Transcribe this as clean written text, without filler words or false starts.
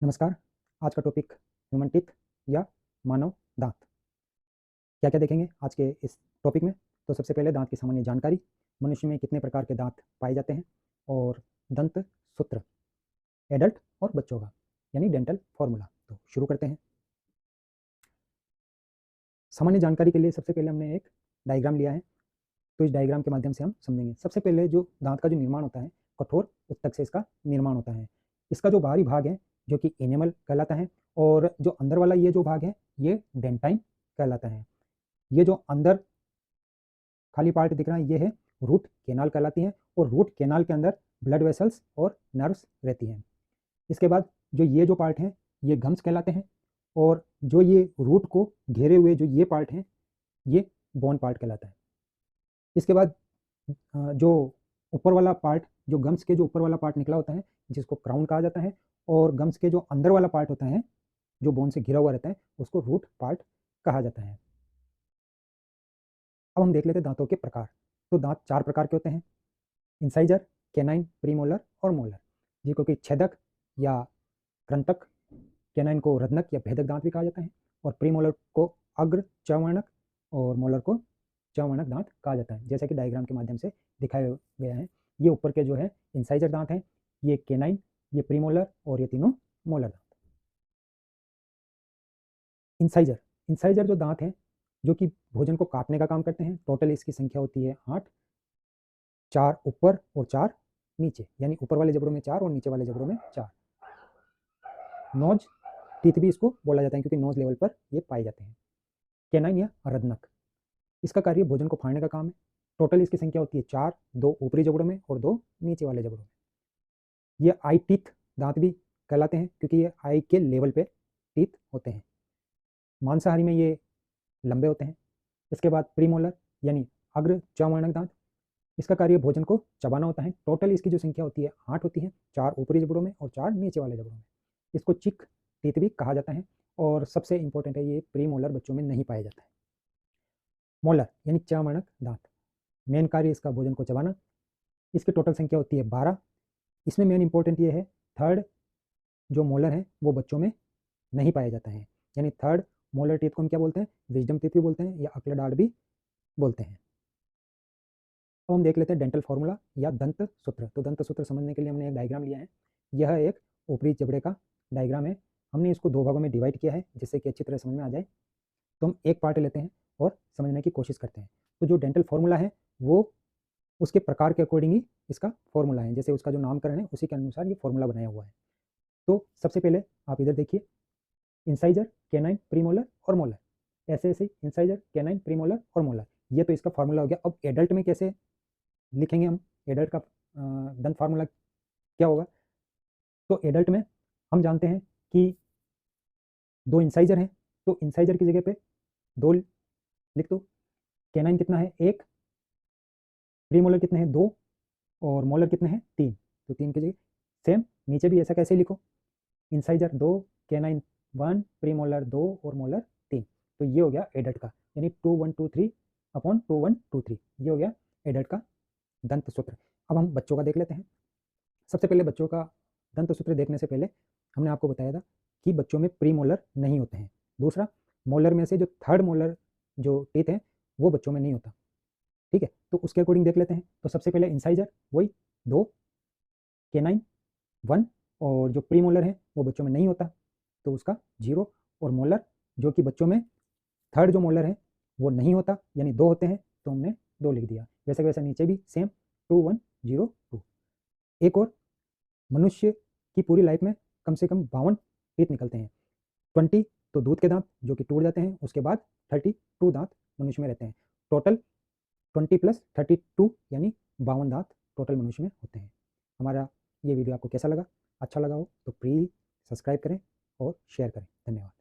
नमस्कार। आज का टॉपिक ह्यूमन टीथ या मानव दांत। क्या क्या देखेंगे आज के इस टॉपिक में। तो सबसे पहले दांत की सामान्य जानकारी, मनुष्य में कितने प्रकार के दांत पाए जाते हैं और दंत सूत्र एडल्ट और बच्चों का यानी डेंटल फॉर्मूला। तो शुरू करते हैं। सामान्य जानकारी के लिए सबसे पहले हमने एक डायग्राम लिया है, तो इस डायग्राम के माध्यम से हम समझेंगे। सबसे पहले जो दांत का जो निर्माण होता है, कठोर उत्तक से इसका निर्माण होता है। इसका जो बाहरी भाग है जो कि एनिमल कहलाता है, और जो अंदर वाला ये जो भाग है ये डेंटाइन कहलाता है। ये जो अंदर खाली पार्ट दिख रहा है ये है रूट कैनाल कहलाती है, और रूट कैनाल के अंदर ब्लड वेसल्स और नर्व्स रहती हैं। इसके बाद जो ये जो पार्ट है ये गम्स कहलाते हैं, और जो ये रूट को घेरे हुए जो ये पार्ट है ये बोन पार्ट कहलाता है। इसके बाद जो ऊपर वाला पार्ट, जो गम्स के जो ऊपर वाला पार्ट निकला होता है जिसको क्राउन कहा जाता है, और गम्स के जो अंदर वाला पार्ट होता है जो बोन से घिरा हुआ रहता है उसको रूट पार्ट कहा जाता है। अब हम देख लेते हैं दांतों के प्रकार। तो दांत चार प्रकार के होते हैं: इंसाइजर, कैनाइन, प्रीमोलर और मोलर, जिनको कि छेदक या कृंतक, कैनाइन को रत्नक या भेदक दांत भी कहा जाता है, और प्रीमोलर को अग्र चवर्णक और मोलर को चवर्णक दांत कहा जाता है। जैसा कि डायग्राम के माध्यम से दिखाया गया है, ये ऊपर के जो है इंसाइजर दांत हैं, ये कैनाइन, ये प्रीमोलर और ये तीनों मोलर दांत। इंसाइजर, इंसाइजर जो दांत हैं जो कि भोजन को काटने का काम करते हैं। टोटल इसकी संख्या होती है 8, 4 ऊपर और 4 नीचे, यानी ऊपर वाले जबड़ों में 4 और नीचे वाले जबड़ों में 4। नोज टीथ भी इसको बोला जाता है क्योंकि नोज लेवल पर ये पाए जाते हैं। कैनाइन या रत्नक, इसका कार्य भोजन को फाड़ने का काम है। टोटल इसकी संख्या होती है 4, 2 ऊपरी जबड़ों में और 2 नीचे वाले जबड़ों में। ये आई टीथ दांत भी कहलाते हैं क्योंकि ये आई के लेवल पे टीथ होते हैं। मांसाहारी में ये लंबे होते हैं। इसके बाद प्रीमोलर यानी अग्र चवर्णक दांत, इसका कार्य भोजन को चबाना होता है। टोटल इसकी जो संख्या होती है 8 होती है, 4 ऊपरी जबड़ों में और 4 नीचे वाले जबड़ों में। इसको चिक टीथ भी कहा जाता है, और सबसे इंपॉर्टेंट है ये प्रीमोलर बच्चों में नहीं पाया जाता है। मोलर यानी चवर्णक दांत, मेन कार्य इसका भोजन को चबाना। इसकी टोटल संख्या होती है 12। इसमें मेन इंपॉर्टेंट ये है, थर्ड जो मोलर है वो बच्चों में नहीं पाया जाता है, यानी थर्ड मोलर टीथ को हम क्या बोलते हैं, विजडम टीथ भी बोलते हैं या अकल डार्ड भी बोलते हैं। तो हम देख लेते हैं डेंटल फॉर्मूला या दंत सूत्र। तो दंत सूत्र समझने के लिए हमने एक डायग्राम लिया है। यह एक ऊपरी जबड़े का डायग्राम है। हमने इसको 2 भागों में डिवाइड किया है जिससे कि अच्छी तरह समझ में आ जाए। तो हम एक पार्ट लेते हैं और समझने की कोशिश करते हैं। तो जो डेंटल फॉर्मूला है वो उसके प्रकार के अकॉर्डिंग ही इसका फॉर्मूला है, जैसे उसका जो नामकरण है उसी के अनुसार ये फॉर्मूला बनाया हुआ है। तो सबसे पहले आप इधर देखिए, इंसाइजर, कैनाइन, प्रीमोलर और मोलर, ऐसे ऐसे इंसाइजर, कैनाइन, प्रीमोलर और मोलर, ये तो इसका फॉर्मूला हो गया। अब एडल्ट में कैसे लिखेंगे हम, एडल्ट का दंत फार्मूला क्या होगा। तो एडल्ट में हम जानते हैं कि 2 इंसाइजर हैं, तो इंसाइजर की जगह पे 2 लिख दो। कैनाइन कितना है 1, प्रीमोलर कितने हैं 2, और मोलर कितने हैं 3, तो 3 की जगह सेम नीचे भी ऐसा कैसे लिखो, इंसाइजर 2, कैनाइन 1, प्रीमोलर 2 और मोलर 3। तो ये हो गया एडल्ट का, यानी 2123 अपॉन 2123, ये हो गया एडल्ट का दंत सूत्र। अब हम बच्चों का देख लेते हैं। सबसे पहले बच्चों का दंत सूत्र देखने से पहले हमने आपको बताया था कि बच्चों में प्री मोलर नहीं होते हैं। दूसरा, मोलर में से जो थर्ड मोलर जो टीथ है वो बच्चों में नहीं होता। ठीक है, तो उसके अकॉर्डिंग देख लेते हैं। तो सबसे पहले इंसाइजर वही 2, कैनाइन 1, और जो प्री मोलर है वो बच्चों में नहीं होता तो उसका 0, और मोलर जो कि बच्चों में थर्ड जो मोलर है वो नहीं होता यानी 2 होते हैं तो हमने 2 लिख दिया। वैसे वैसे नीचे भी सेम 2102। एक और, मनुष्य की पूरी लाइफ में कम से कम 52 टीथ निकलते हैं। 20 तो दूध के दांत जो कि टूट जाते हैं, उसके बाद 32 दांत मनुष्य में रहते हैं। टोटल 20 प्लस 32 यानी 52 दांत टोटल मनुष्य में होते हैं। हमारा ये वीडियो आपको कैसा लगा? अच्छा लगा हो तो प्लीज़ सब्सक्राइब करें और शेयर करें। धन्यवाद।